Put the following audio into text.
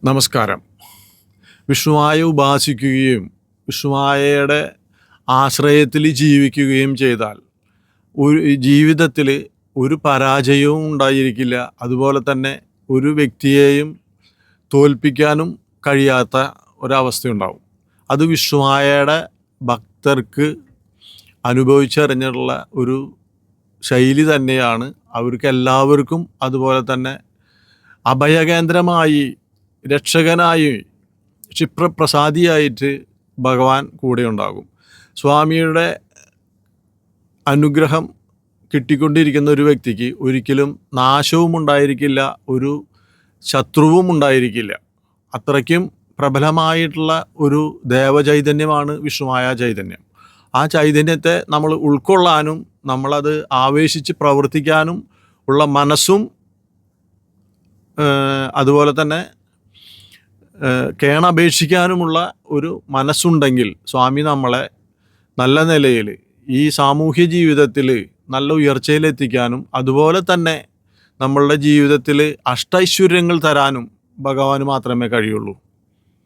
നമസ്കാരം. വിഷ്ണുവായെ ഉപാസിക്കുകയും വിഷ്ണുവായയുടെ ആശ്രയത്തിൽ ജീവിക്കുകയും ചെയ്താൽ ജീവിതത്തിൽ ഒരു പരാജയവും ഉണ്ടായിരിക്കില്ല. അതുപോലെ തന്നെ ഒരു വ്യക്തിയെയും തോൽപ്പിക്കാനും കഴിയാത്ത ഒരവസ്ഥയുണ്ടാവും. അത് വിഷ്ണുവായയുടെ ഭക്തർക്ക് അനുഭവിച്ചറിഞ്ഞിട്ടുള്ള ഒരു ശൈലി തന്നെയാണ്. അവർക്കെല്ലാവർക്കും അതുപോലെ തന്നെ അഭയകേന്ദ്രമായി, രക്ഷകനായി, ക്ഷിപ്രപ്രസാദിയായിട്ട് ഭഗവാൻ കൂടെ ഉണ്ടാകും. സ്വാമിയുടെ അനുഗ്രഹം കിട്ടിക്കൊണ്ടിരിക്കുന്ന ഒരു വ്യക്തിക്ക് ഒരിക്കലും നാശവും ഉണ്ടായിരിക്കില്ല, ഒരു ശത്രുവും ഉണ്ടായിരിക്കില്ല. അത്രയ്ക്കും പ്രബലമായിട്ടുള്ള ഒരു ദേവചൈതന്യമാണ് വിഷ്ണുമായ ചൈതന്യം. ആ ചൈതന്യത്തെ നമ്മൾ ഉൾക്കൊള്ളാനും നമ്മളത് ആവേശിച്ച് പ്രവർത്തിക്കാനും ഉള്ള മനസ്സും അതുപോലെ തന്നെ കേണപേക്ഷിക്കാനുമുള്ള ഒരു മനസ്സുണ്ടെങ്കിൽ സ്വാമി നമ്മളെ നല്ല നിലയിൽ ഈ സാമൂഹ്യ ജീവിതത്തിൽ നല്ല ഉയർച്ചയിലെത്തിക്കാനും അതുപോലെ തന്നെ നമ്മളുടെ ജീവിതത്തിൽ അഷ്ടൈശ്വര്യങ്ങൾ തരാനും ഭഗവാന് മാത്രമേ കഴിയുള്ളൂ.